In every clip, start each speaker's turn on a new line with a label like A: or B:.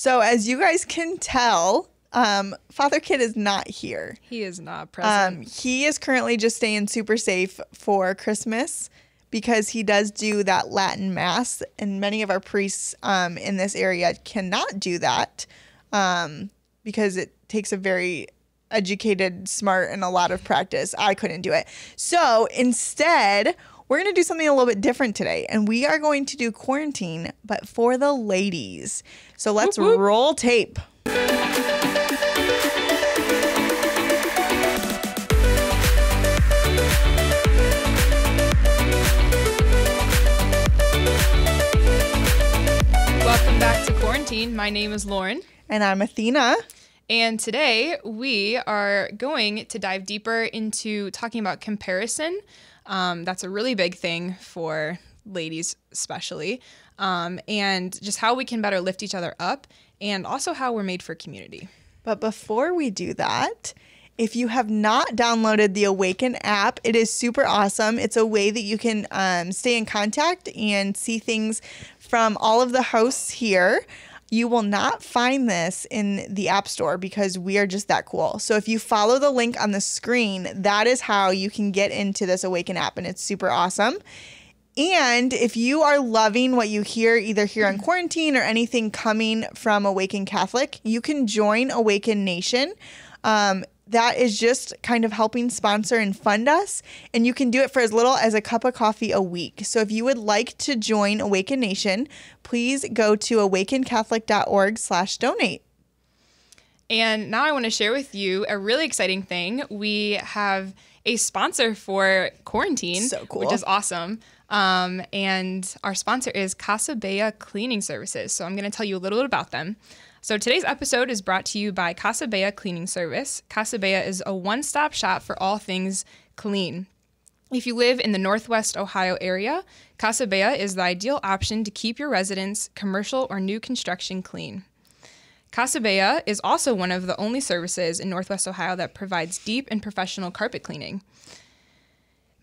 A: So as you guys can tell, Father Kid is not here.
B: He is not present.
A: He is currently just staying super safe for Christmas because he does do that Latin Mass, and many of our priests in this area cannot do that because it takes a very educated, smart, and a lot of practice. I couldn't do it. So instead, we're going to do something a little bit different today, and we are going to do quarantine, but for the ladies. So let's roll tape.
B: Welcome back to QuaranTEEN. My name is Lauren.
A: And I'm Athena.
B: And today we are going to dive deeper into talking about comparison. That's a really big thing for ladies especially. And just how we can better lift each other up and also how we're made for community.
A: But before we do that, if you have not downloaded the AWAKEN app, it is super awesome. It's a way that you can stay in contact and see things from all of the hosts here. You will not find this in the App Store because we are just that cool. So if you follow the link on the screen, that is how you can get into this AWAKEN app, and it's super awesome. And if you are loving what you hear, either here on QuaranTEEN or anything coming from AWAKEN Catholic, you can join AWAKEN Nation. That is just kind of helping sponsor and fund us. And you can do it for as little as a cup of coffee a week. So if you would like to join AWAKEN Nation, please go to awakencatholic.org/donate.
B: And now I want to share with you a really exciting thing. We have a sponsor for QuaranTEEN,
A: so cool,
B: which is awesome. And our sponsor is Casa Bella Cleaning Services. So I'm going to tell you a little bit about them. So today's episode is brought to you by Casa Bella Cleaning Service. Casa Bella is a one-stop shop for all things clean. If you live in the Northwest Ohio area, Casa Bella is the ideal option to keep your residence, commercial or new construction, clean. Casa Bella is also one of the only services in Northwest Ohio that provides deep and professional carpet cleaning.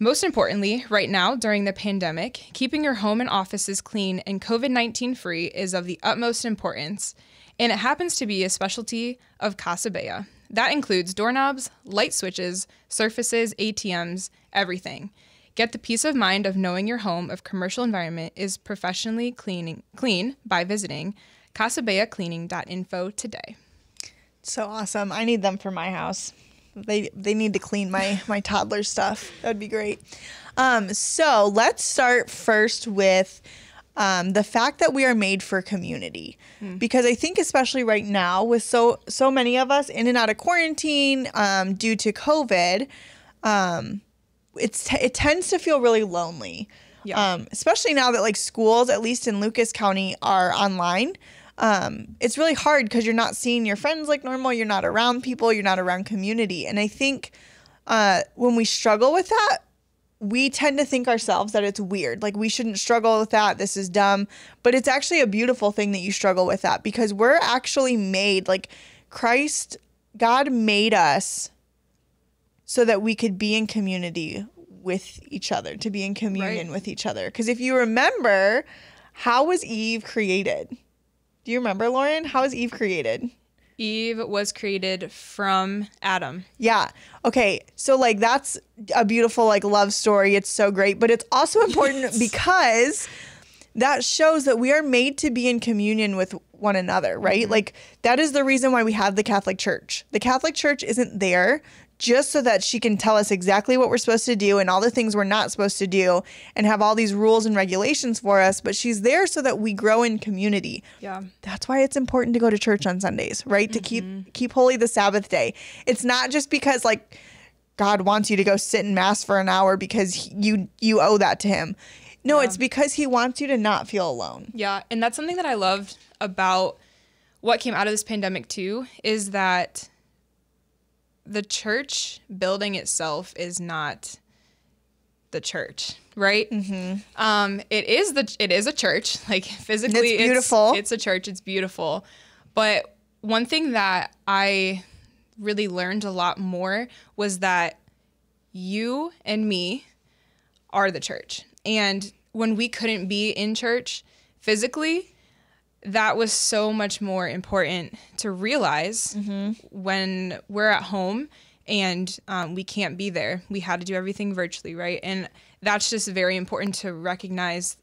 B: Most importantly, right now during the pandemic, keeping your home and offices clean and COVID-19 free is of the utmost importance. And it happens to be a specialty of Casa Bella. That includes doorknobs, light switches, surfaces, ATMs, everything. Get the peace of mind of knowing your home of commercial environment is professionally clean by visiting casabellacleaning.info today.
A: So awesome. I need them for my house. They need to clean my toddler stuff. That would be great. So let's start first with the fact that we are made for community, because I think especially right now with so many of us in and out of quarantine due to COVID, it tends to feel really lonely. Yeah. Especially now that like schools, at least in Lucas County, are online. It's really hard because you're not seeing your friends like normal. You're not around people. You're not around community. And I think when we struggle with that, we tend to think ourselves that it's weird. Like we shouldn't struggle with that. This is dumb. But it's actually a beautiful thing that you struggle with that, because we're actually made, like God made us so that we could be in community with each other, to be in communion with each other. Because if you remember, how was Eve created? Do you remember, Lauren? How was Eve created?
B: Eve was created from Adam.
A: Yeah. Okay. So like that's a beautiful like love story. It's so great, but it's also important because that shows that we are made to be in communion with one another, right? Mm-hmm. Like that is the reason why we have the Catholic Church. The Catholic Church isn't there just so that she can tell us exactly what we're supposed to do and all the things we're not supposed to do and have all these rules and regulations for us, but she's there so that we grow in community. Yeah. That's why it's important to go to church on Sundays, right? To keep holy the Sabbath day. It's not just because like God wants you to go sit in Mass for an hour because you owe that to him. No, it's because he wants you to not feel alone.
B: Yeah, and that's something that I loved about what came out of this pandemic too, is that the church building itself is not the church, right? Mm-hmm. It is a church, like physically.
A: It's beautiful.
B: It's a church. It's beautiful. But one thing that I really learned a lot more was that you and me are the church. And when we couldn't be in church physically, that was so much more important to realize when we're at home and we can't be there. We had to do everything virtually, right? And that's just very important to recognize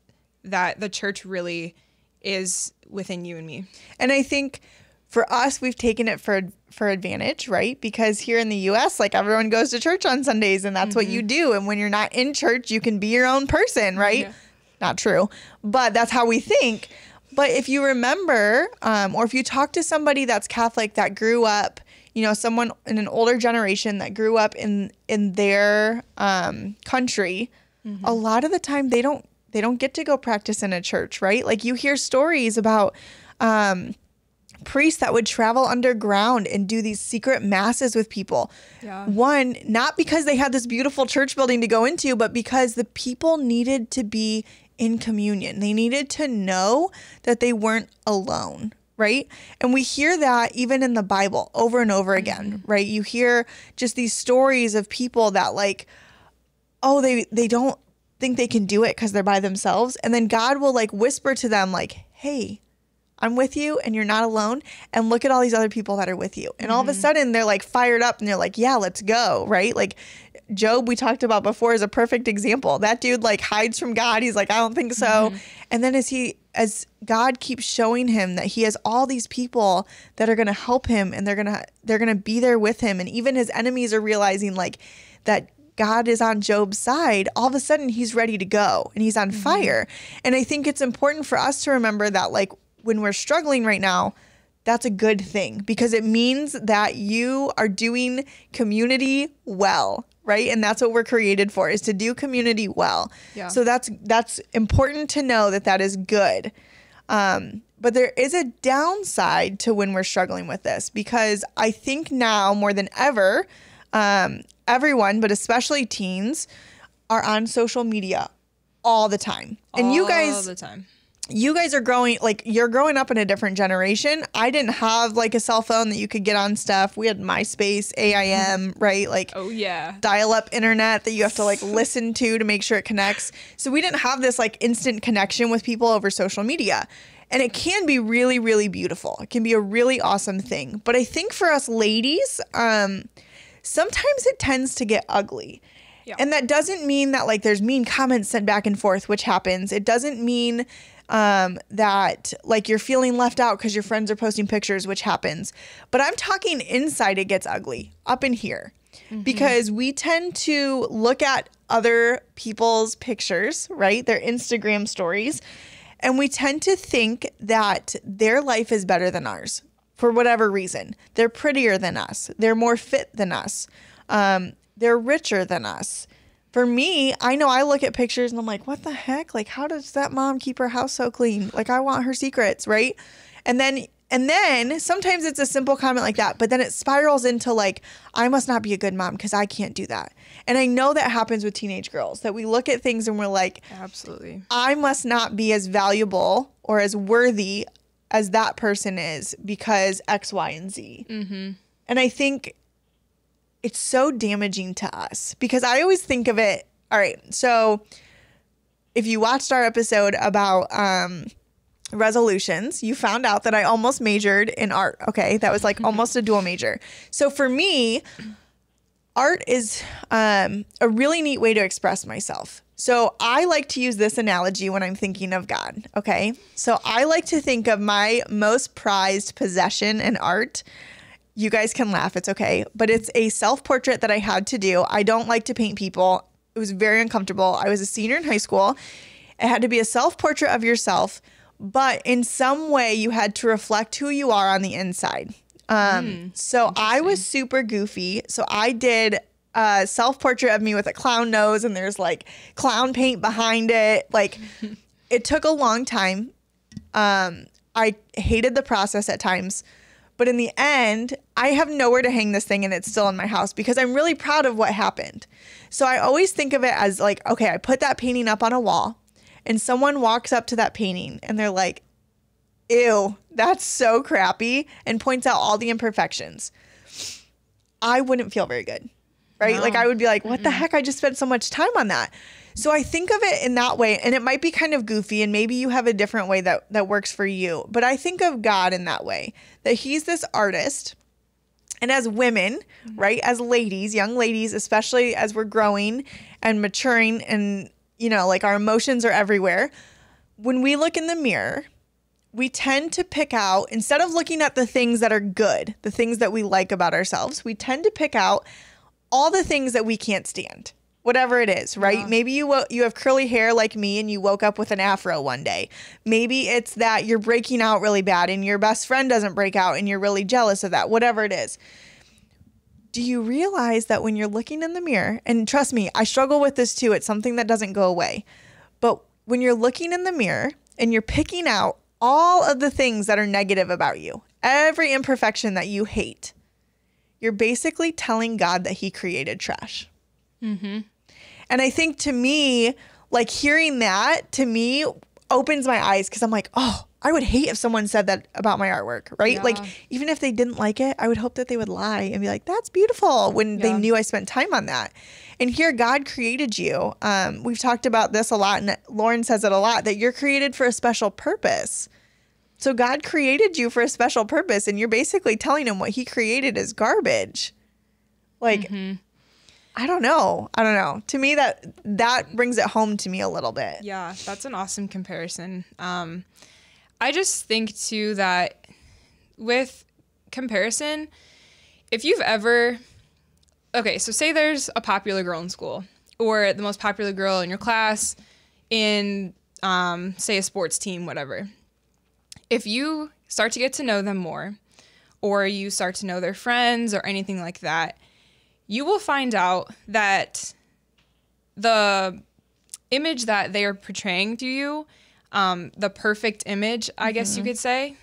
B: that the church really is within you and me.
A: And I think for us, we've taken it for advantage, right? Because here in the U.S., like everyone goes to church on Sundays and that's what you do. And when you're not in church, you can be your own person, right? Yeah. Not true, but that's how we think. But if you remember, or if you talk to somebody that's Catholic that grew up, you know, someone in an older generation that grew up in their country, a lot of the time they don't get to go practice in a church, right? Like you hear stories about priests that would travel underground and do these secret masses with people. Yeah. One, not because they had this beautiful church building to go into, but because the people needed to be in communion. They needed to know that they weren't alone, right? And we hear that even in the Bible over and over again, right? You hear just these stories of people that like, oh, they don't think they can do it because they're by themselves. And then God will like whisper to them like, hey, I'm with you and you're not alone. And look at all these other people that are with you. And all of a sudden they're like fired up and they're like, yeah, let's go. Right. Like Job, we talked about before, is a perfect example. That dude like hides from God. He's like, I don't think so. And then as God keeps showing him that he has all these people that are going to help him and they're going to be there with him. And even his enemies are realizing like that God is on Job's side. All of a sudden he's ready to go and he's on fire. And I think it's important for us to remember that like, when we're struggling right now, that's a good thing because it means that you are doing community well, right? And that's what we're created for, is to do community well. Yeah. So that's important to know that is good. But there is a downside to when we're struggling with this, because I think now more than ever, everyone, but especially teens, are on social media all the time. And you guys... all the time. You guys are you're growing up in a different generation. I didn't have like a cell phone that you could get on stuff. We had MySpace, AIM, right? Like, oh yeah, dial-up internet that you have to like listen to make sure it connects. So we didn't have this like instant connection with people over social media. And it can be really, really beautiful. It can be a really awesome thing. But I think for us ladies, sometimes it tends to get ugly. Yeah. And that doesn't mean that like there's mean comments sent back and forth, which happens. It doesn't mean that like you're feeling left out because your friends are posting pictures, which happens. But I'm talking inside it gets ugly, up in here. Because we tend to look at other people's pictures, right? Their Instagram stories. And we tend to think that their life is better than ours for whatever reason. They're prettier than us. They're more fit than us. They're richer than us. For me, I know I look at pictures and I'm like, what the heck? Like, how does that mom keep her house so clean? Like, I want her secrets, right? And then sometimes it's a simple comment like that, but then it spirals into like, I must not be a good mom because I can't do that. And I know that happens with teenage girls, that we look at things and we're like, absolutely, I must not be as valuable or as worthy as that person is because X, Y, and Z. And I think it's so damaging to us because I always think of it. All right. So if you watched our episode about resolutions, you found out that I almost majored in art. Okay. That was like almost a dual major. So for me, art is a really neat way to express myself. So I like to use this analogy when I'm thinking of God. Okay. So I like to think of my most prized possession in art. You guys can laugh. It's okay. But it's a self-portrait that I had to do. I don't like to paint people. It was very uncomfortable. I was a senior in high school. It had to be a self-portrait of yourself, but in some way you had to reflect who you are on the inside. So I was super goofy. So I did a self-portrait of me with a clown nose and there's like clown paint behind it. Like it took a long time. I hated the process at times. But in the end, I have nowhere to hang this thing and it's still in my house because I'm really proud of what happened. So I always think of it as like, okay, I put that painting up on a wall and someone walks up to that painting and they're like, ew, that's so crappy, and points out all the imperfections. I wouldn't feel very good. right?
B: No.
A: Like I would be like, what the heck? I just spent so much time on that. So I think of it in that way, and it might be kind of goofy, and maybe you have a different way that works for you. But I think of God in that way, that he's this artist. And as women, right, as ladies, young ladies, especially as we're growing and maturing and, you know, like our emotions are everywhere, when we look in the mirror, we tend to pick out, instead of looking at the things that are good, the things that we like about ourselves, we tend to pick out all the things that we can't stand, whatever it is, right?
B: Yeah.
A: Maybe you have curly hair like me and you woke up with an afro one day. Maybe it's that you're breaking out really bad and your best friend doesn't break out and you're really jealous of that, whatever it is. Do you realize that when you're looking in the mirror, and trust me, I struggle with this too, it's something that doesn't go away, but when you're looking in the mirror and you're picking out all of the things that are negative about you, every imperfection that you hate, you're basically telling God that he created trash.
B: Mm-hmm.
A: And I think to me, like hearing that to me opens my eyes because I'm like, oh, I would hate if someone said that about my artwork, right?
B: Yeah.
A: Like even if they didn't like it, I would hope that they would lie and be like, that's beautiful when they knew I spent time on that. And here God created you. We've talked about this a lot and Lauren says it a lot, that you're created for a special purpose. So God created you for a special purpose and you're basically telling him what he created is garbage. Like, I don't know. To me, that brings it home to me a little bit.
B: Yeah, that's an awesome comparison. I just think too that with comparison, if you've ever, okay, so say there's a popular girl in school or the most popular girl in your class in, say a sports team, whatever. If you start to get to know them more or you start to know their friends or anything like that, you will find out that the image that they are portraying to you, the perfect image, I guess you could say,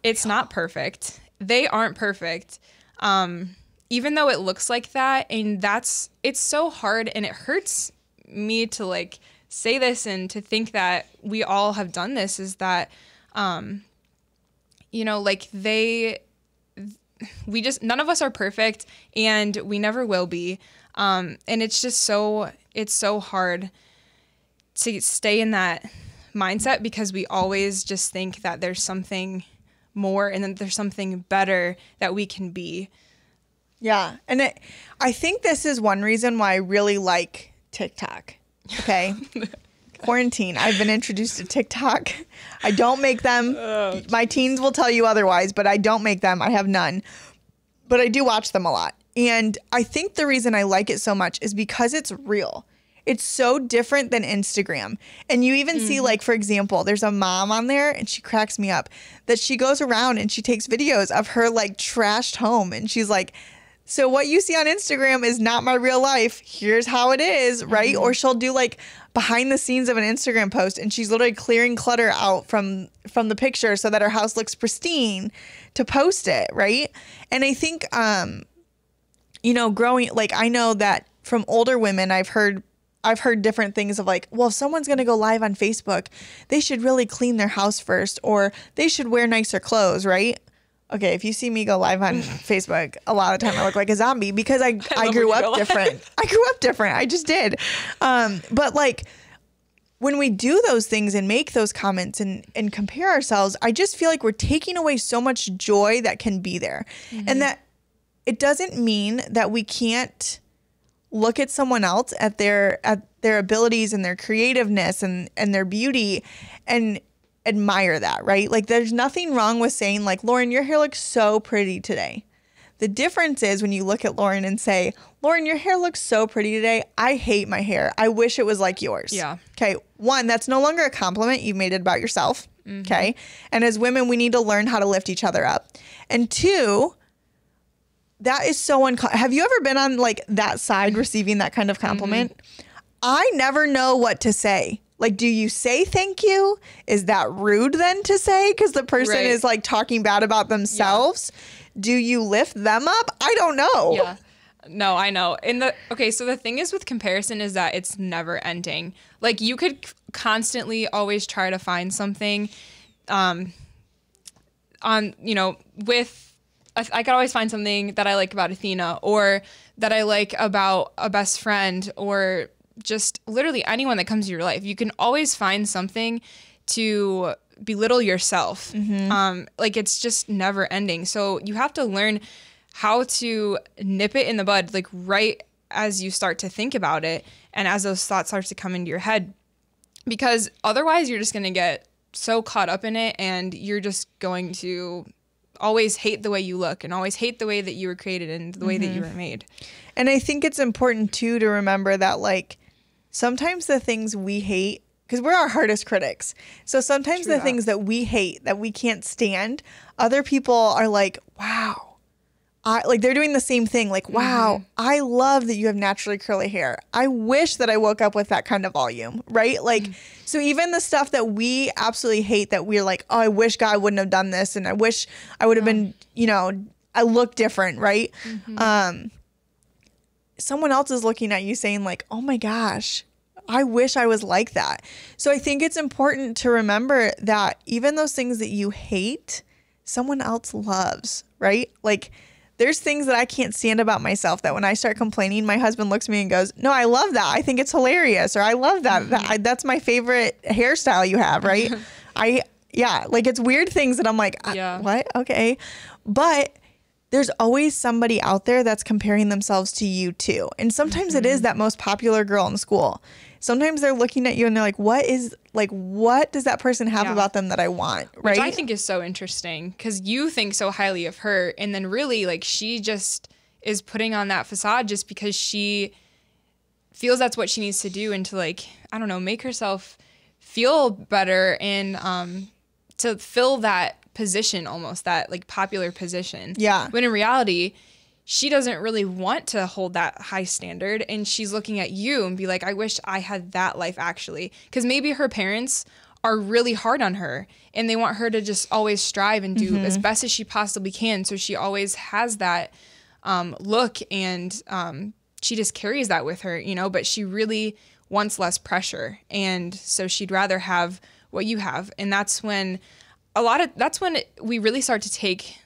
B: it's not perfect. They aren't perfect. Even though it looks like that, and it's so hard and it hurts me to like say this and to think that we all have done this, is that, you know, like none of us are perfect and we never will be. And it's just it's so hard to stay in that mindset because we always just think that there's something more and then there's something better that we can be.
A: Yeah. And I think this is one reason why I really like TikTok. Okay. QuaranTEEN. I've been introduced to TikTok. I don't make them. My teens will tell you otherwise, but I don't make them. I have none. But I do watch them a lot. And I think the reason I like it so much is because it's real. It's so different than Instagram. And you even see, like, for example, there's a mom on there and she cracks me up that she goes around and she takes videos of her like trashed home. And she's like, so what you see on Instagram is not my real life. Here's how it is, right? Or she'll do like behind the scenes of an Instagram post and she's literally clearing clutter out from the picture so that her house looks pristine to post it, right? And I think, you know, growing, like I know that from older women, I've heard different things of like, well, if someone's going to go live on Facebook, they should really clean their house first, or they should wear nicer clothes, right? Okay, if you see me go live on Facebook, a lot of the time I look like a zombie because I grew up different. I grew up different. I just did. But like when we do those things and make those comments and compare ourselves, I just feel like we're taking away so much joy that can be there. And that it doesn't mean that we can't look at someone else at their abilities and their creativeness and their beauty and admire that, right? Like there's nothing wrong with saying like, Lauren, your hair looks so pretty today. The difference is when you look at Lauren and say, Lauren, your hair looks so pretty today. I hate my hair. I wish it was like yours. Yeah. Okay. One, that's no longer a compliment. You've made it about yourself. Okay. And as women, we need to learn how to lift each other up. And two, that is so have you ever been on like that side receiving that kind of compliment? I never know what to say. Like, do you say thank you? Is that rude then to say? Because the person is like talking bad about themselves. Yeah. Do you lift them up? I don't know.
B: Yeah. No, I know. So the thing is with comparison is that it's never ending. Like you could constantly always try to find something on, you know, with I could always find something that I like about Athena, or that I like about a best friend, or just literally anyone that comes to your life. You can always find something to belittle yourself. Like, it's just never ending. So you have to learn how to nip it in the bud, like right as you start to think about it and as those thoughts start to come into your head, because otherwise you're just going to get so caught up in it, and you're just going to always hate the way you look and always hate the way that you were created and the way that you were made.
A: And I think it's important too to remember that, like, sometimes the things we hate, because we're our hardest critics. So sometimes the things that we hate, that we can't stand, other people are like, wow. Like, they're doing the same thing. Like, wow, I love that you have naturally curly hair. I wish that I woke up with that kind of volume, right? Like, so even the stuff that we absolutely hate, that we're like, oh, I wish God wouldn't have done this, and I wish I would have been, you know, I look different, right? Someone else is looking at you saying like, oh my gosh, I wish I was like that. So I think it's important to remember that even those things that you hate, someone else loves, right? Like, there's things that I can't stand about myself that when I start complaining, my husband looks at me and goes, no, I love that. I think it's hilarious. Or I love that. That's my favorite hairstyle you have, right? Like, it's weird things that I'm like, what? Okay. But there's always somebody out there that's comparing themselves to you too. And sometimes it is that most popular girl in school. Sometimes they're looking at you and they're like, what does that person have about them that I want? Right.
B: Which I think is so interesting, because you think so highly of her, and then really, like, she just is putting on that facade just because she feels that's what she needs to do, and to, like, I don't know, make herself feel better, and to fill that position, almost that like popular position. Yeah. When in reality, she doesn't really want to hold that high standard, and she's looking at you and be like, I wish I had that life actually. Because maybe her parents are really hard on her, and they want her to just always strive and do as best as she possibly can. So she always has that look, and she just carries that with her, you know, but she really wants less pressure. And so she'd rather have what you have. And that's when we really start to take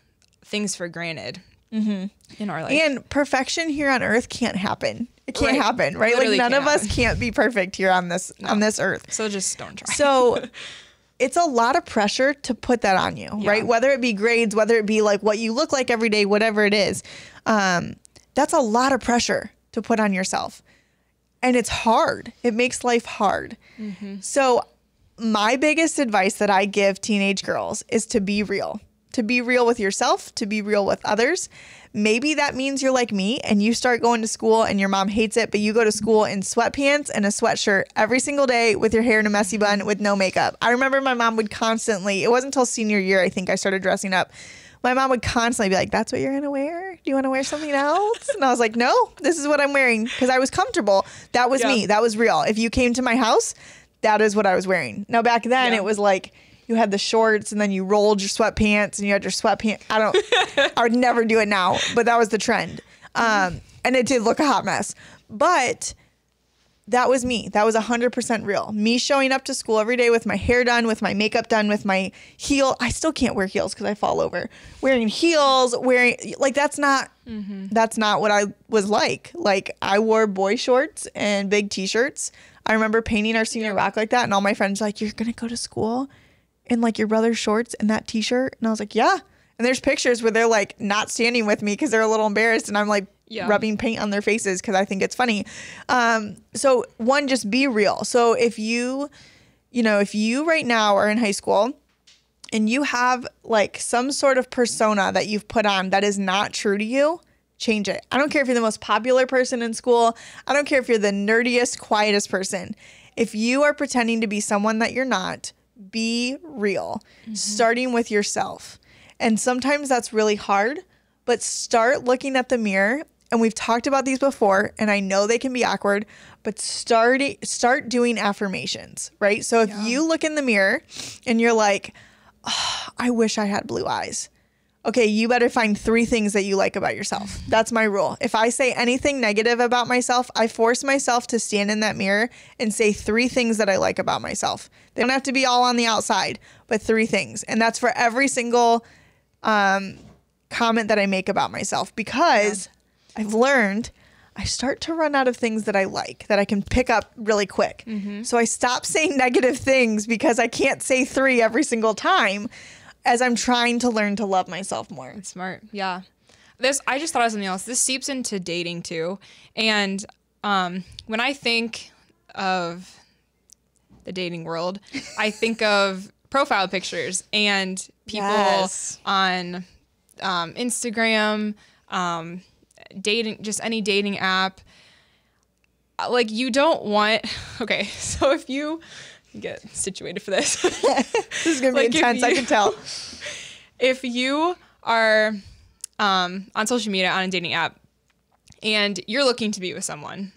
B: things for granted. In our life. And
A: perfection here on earth can't happen. It can't happen, right? Literally, like, none of us can't be perfect here on this earth.
B: So just don't try.
A: So it's a lot of pressure to put that on you, right? Whether it be grades, whether it be like what you look like every day, whatever it is. That's a lot of pressure to put on yourself. And it's hard. It makes life hard. So my biggest advice that I give teenage girls is to be real. To be real with yourself, to be real with others. Maybe that means you're like me and you start going to school and your mom hates it, but you go to school in sweatpants and a sweatshirt every single day with your hair in a messy bun with no makeup. I remember my mom would constantly, it wasn't until senior year, I think I started dressing up. My mom would constantly be like, that's what you're going to wear? Do you want to wear something else? And I was like, no, this is what I'm wearing, because I was comfortable. That was me. That was real. If you came to my house, that is what I was wearing. Now, back then it was like, you had the shorts and then you rolled your sweatpants and you had your sweatpants. I would never do it now, but that was the trend. And it did look a hot mess, but that was me. That was 100% real. Me showing up to school every day with my hair done, with my makeup done, with my heel. I still can't wear heels because I fall over. Wearing heels, like, that's not what I was like. Like, I wore boy shorts and big t-shirts. I remember painting our senior rock like that. And all my friends were like, you're going to go to school in like your brother's shorts and that t-shirt? And I was like, yeah. And there's pictures where they're like not standing with me because they're a little embarrassed, and I'm like rubbing paint on their faces because I think it's funny. So one, just be real. So if you right now are in high school and you have like some sort of persona that you've put on that is not true to you, change it. I don't care if you're the most popular person in school. I don't care if you're the nerdiest, quietest person. If you are pretending to be someone that you're not, be real, starting with yourself. And sometimes that's really hard, but start looking at the mirror. And we've talked about these before, and I know they can be awkward, but start doing affirmations, right? So if you look in the mirror and you're like, oh, I wish I had blue eyes. Okay, you better find 3 things that you like about yourself. That's my rule. If I say anything negative about myself, I force myself to stand in that mirror and say 3 things that I like about myself. They don't have to be all on the outside, but 3 things. And that's for every single comment that I make about myself, because I've learned I start to run out of things that I like, that I can pick up really quick. So I stop saying negative things because I can't say 3 every single time, as I'm trying to learn to love myself more.
B: That's smart. Yeah. I just thought of something else. This seeps into dating too. And when I think of the dating world, I think of profile pictures and people on Instagram, dating, just any dating app. Like, you don't want, okay, so if you get situated for this.
A: This is going to be intense, I can tell.
B: If you are on social media, on a dating app, and you're looking to be with someone,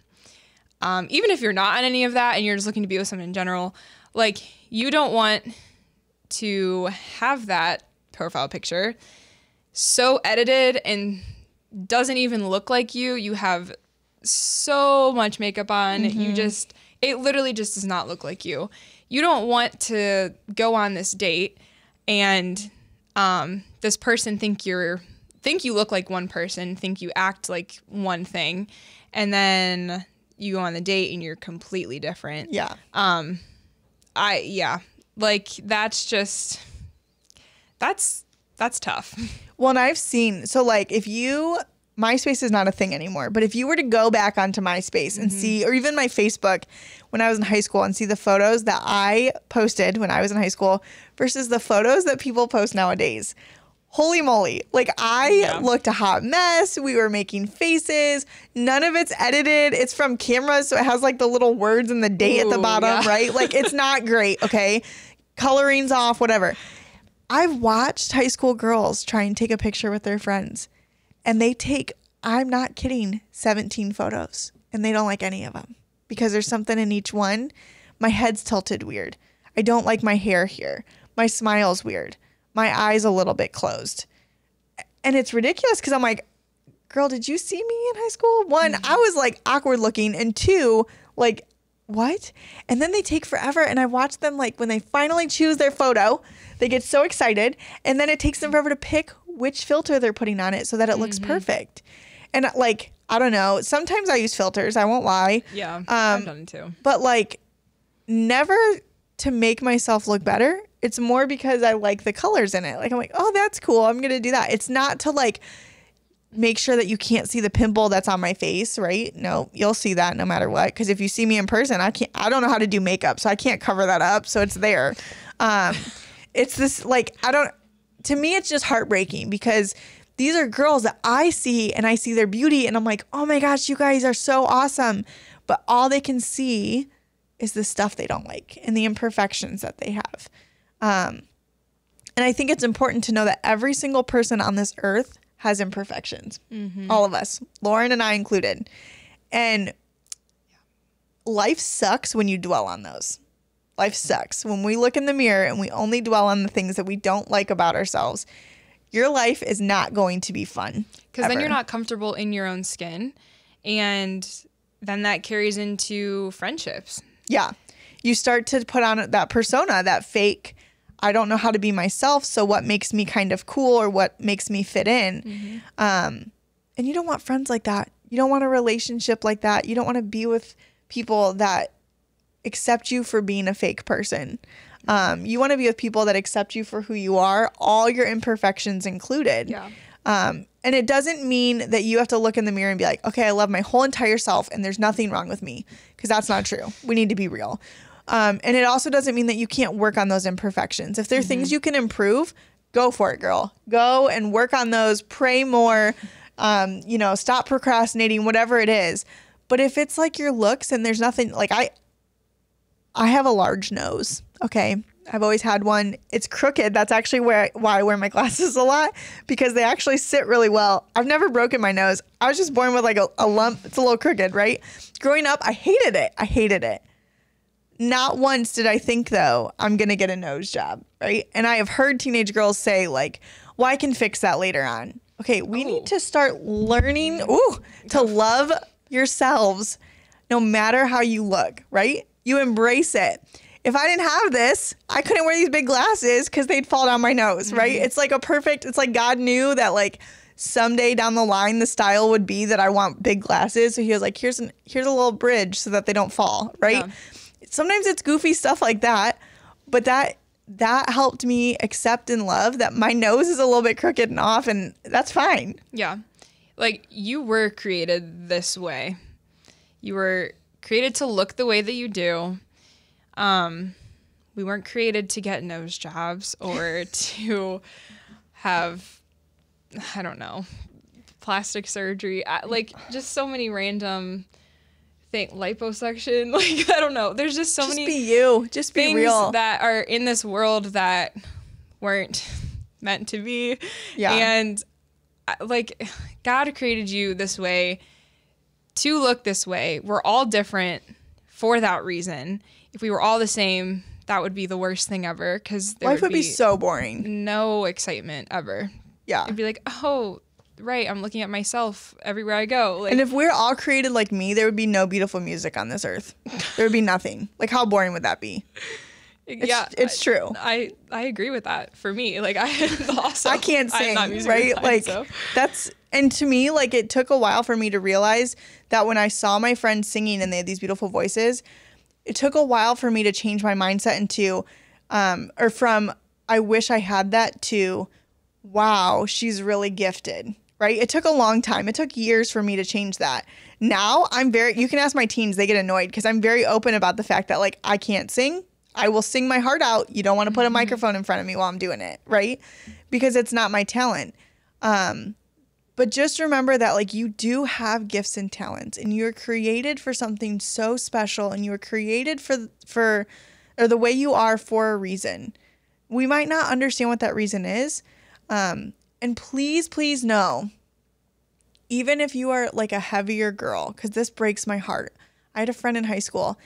B: even if you're not on any of that and you're just looking to be with someone in general, like, you don't want to have that profile picture so edited and doesn't even look like you. You have so much makeup on. It literally just does not look like you. You don't want to go on this date and this person think you look like one person, think you act like one thing, and then you go on the date and you're completely different.
A: Yeah.
B: Like, that's tough.
A: Well, and I've seen, so like, MySpace is not a thing anymore, but if you were to go back onto MySpace and see, or even my Facebook when I was in high school, and see the photos that I posted when I was in high school versus the photos that people post nowadays, holy moly. Like, I looked a hot mess. We were making faces. None of it's edited. It's from cameras, so it has like the little words and the date at the bottom, right? Like, it's not great, okay? Coloring's off, whatever. I've watched high school girls try and take a picture with their friends, and they take, I'm not kidding, 17 photos, and they don't like any of them because there's something in each one. My head's tilted weird. I don't like my hair here. My smile's weird. My eyes a little bit closed. And it's ridiculous because I'm like, girl, did you see me in high school? 1, I was like awkward looking, and 2, like, what? And then they take forever, and I watch them, like, when they finally choose their photo, they get so excited, and then it takes them forever to pick which filter they're putting on it so that it looks perfect. And like, I don't know, sometimes I use filters, I won't lie.
B: Yeah, I've done it too.
A: But like, never to make myself look better. It's more because I like the colors in it. Like, I'm like, oh, that's cool, I'm gonna do that. It's not to like make sure that you can't see the pimple that's on my face, right? No, you'll see that no matter what. Because if you see me in person, I don't know how to do makeup, so I can't cover that up. So it's there. It's this, like, to me, it's just heartbreaking because these are girls that I see, and I see their beauty, and I'm like, oh my gosh, you guys are so awesome. But all they can see is the stuff they don't like and the imperfections that they have. And I think it's important to know that every single person on this earth has imperfections. All of us, Lauren and I included. And life sucks when you dwell on those. Life sucks. When we look in the mirror and we only dwell on the things that we don't like about ourselves, your life is not going to be fun.
B: Because then you're not comfortable in your own skin. And then that carries into friendships. Yeah.
A: You start to put on that persona, that fake, I don't know how to be myself, so what makes me kind of cool or what makes me fit in? And you don't want friends like that. You don't want a relationship like that. You don't want to be with people that accept you for being a fake person. You want to be with people that accept you for who you are, all your imperfections included.
B: Yeah.
A: And it doesn't mean that you have to look in the mirror and be like, okay, I love my whole entire self and there's nothing wrong with me, because that's not true. We need to be real. And it also doesn't mean that you can't work on those imperfections. If there are things you can improve, go for it, girl. Go and work on those, pray more, stop procrastinating, whatever it is. But if it's like your looks and there's nothing, like I have a large nose, okay? I've always had one. It's crooked. That's actually why I wear my glasses a lot, because they actually sit really well. I've never broken my nose. I was just born with like a lump. It's a little crooked, right? Growing up, I hated it. Not once did I think, though, I'm going to get a nose job, right? And I have heard teenage girls say, like, well, I can fix that later on. Okay, we need to start learning to love yourselves no matter how you look, right? You embrace it. if I didn't have this, I couldn't wear these big glasses because they'd fall down my nose, right? It's like it's like God knew that like someday down the line, the style would be that I want big glasses. So he was like, here's a little bridge so that they don't fall, right? Yeah. Sometimes it's goofy stuff like that, but that helped me accept and love that my nose is a little bit crooked and off, and that's fine.
B: Yeah. Like, you were created this way. You were created to look the way that you do. We weren't created to get nose jobs or to have, I don't know, plastic surgery. Like, just so many random liposuction. Like, I don't know. There's just so many.
A: Just be you. Just be
B: things
A: real.
B: That are in this world that weren't meant to be.
A: Yeah.
B: And like, God created you this way to look this way. We're all different for that reason. If we were all the same, that would be the worst thing ever, because
A: life would be so boring.
B: No excitement ever. Yeah. It'd be like, oh, right, I'm looking at myself everywhere I go. Like,
A: and if we're all created like me, there would be no beautiful music on this earth. There would be nothing. Like, how boring would that be? It's true.
B: I agree with that. For me, like, I
A: can't sing, right?
B: Inclined,
A: like,
B: so.
A: And to me, like, it took a while for me to realize that when I saw my friends singing and they had these beautiful voices, it took a while for me to change my mindset into, or from I wish I had that to, wow, she's really gifted. Right? It took a long time. It took years for me to change that. Now you can ask my teens, they get annoyed because I'm very open about the fact that, like, I can't sing. I will sing my heart out. You don't want to put a microphone in front of me while I'm doing it, right? Because it's not my talent. But just remember that, like, you do have gifts and talents, and you're created for something so special, and you were created for the way you are for a reason. We might not understand what that reason is. And please, please know, even if you are like a heavier girl, because this breaks my heart. I had a friend in high school.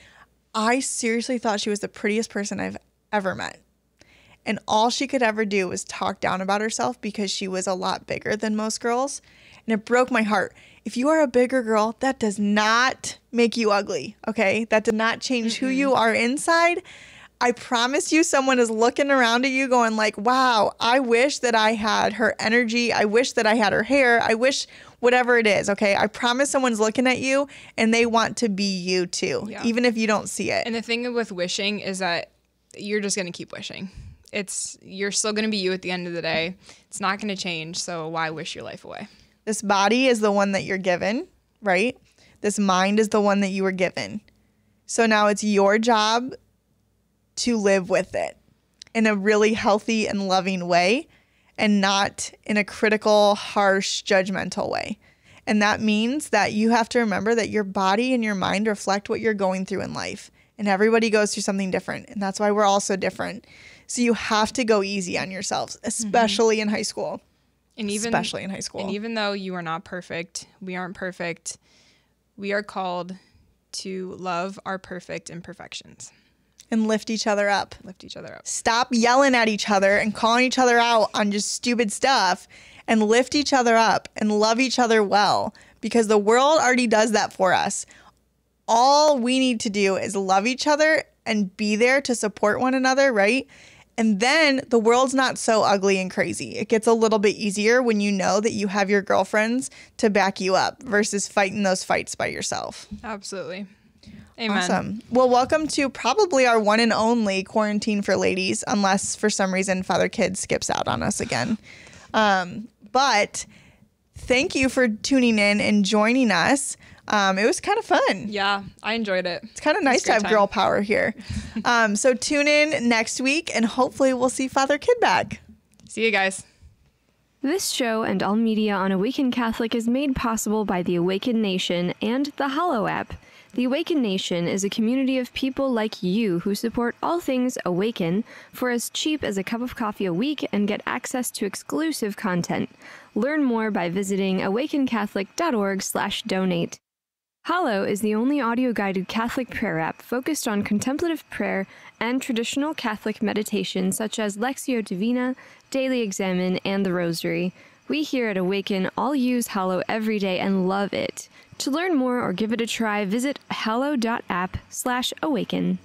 A: I seriously thought she was the prettiest person I've ever met. And all she could ever do was talk down about herself because she was a lot bigger than most girls. And it broke my heart. If you are a bigger girl, that does not make you ugly, okay? That does not change who you are inside. I promise you, someone is looking around at you going like, wow, I wish that I had her energy. I wish that I had her hair. I wish whatever it is, okay? I promise someone's looking at you and they want to be you too, even if you don't see it.
B: And the thing with wishing is that you're just going to keep wishing. You're still going to be you at the end of the day. It's not going to change, so why wish your life away?
A: This body is the one that you're given, right? This mind is the one that you were given. So now it's your job to live with it in a really healthy and loving way, and not in a critical, harsh, judgmental way. And that means that you have to remember that your body and your mind reflect what you're going through in life. And everybody goes through something different. And that's why we're all so different. So you have to go easy on yourselves, especially in high school. Especially in high school.
B: And even though you are not perfect, we aren't perfect, we are called to love our perfect imperfections.
A: And lift each other up.
B: Lift each other up.
A: Stop yelling at each other and calling each other out on just stupid stuff, and lift each other up and love each other well, because the world already does that for us. All we need to do is love each other and be there to support one another, right? And then the world's not so ugly and crazy. It gets a little bit easier when you know that you have your girlfriends to back you up versus fighting those fights by yourself.
B: Absolutely. Amen.
A: Awesome. Well, welcome to probably our one and only quarantine for ladies, unless for some reason Father Kid skips out on us again. But thank you for tuning in and joining us. It was kind of fun.
B: Yeah, I enjoyed it.
A: It's kind of nice to have girl power here. So tune in next week, and hopefully we'll see Father Kid back.
B: See you guys.
C: This show and all media on Awaken Catholic is made possible by the Awaken Nation and the Hallow app. The Awaken Nation is a community of people like you who support all things Awaken for as cheap as a cup of coffee a week and get access to exclusive content. Learn more by visiting awakencatholic.org/donate. Hallow is the only audio-guided Catholic prayer app focused on contemplative prayer and traditional Catholic meditation such as Lectio Divina, Daily Examen, and the Rosary. We here at Awaken all use Hallow every day and love it. To learn more or give it a try, visit hallow.app/awaken.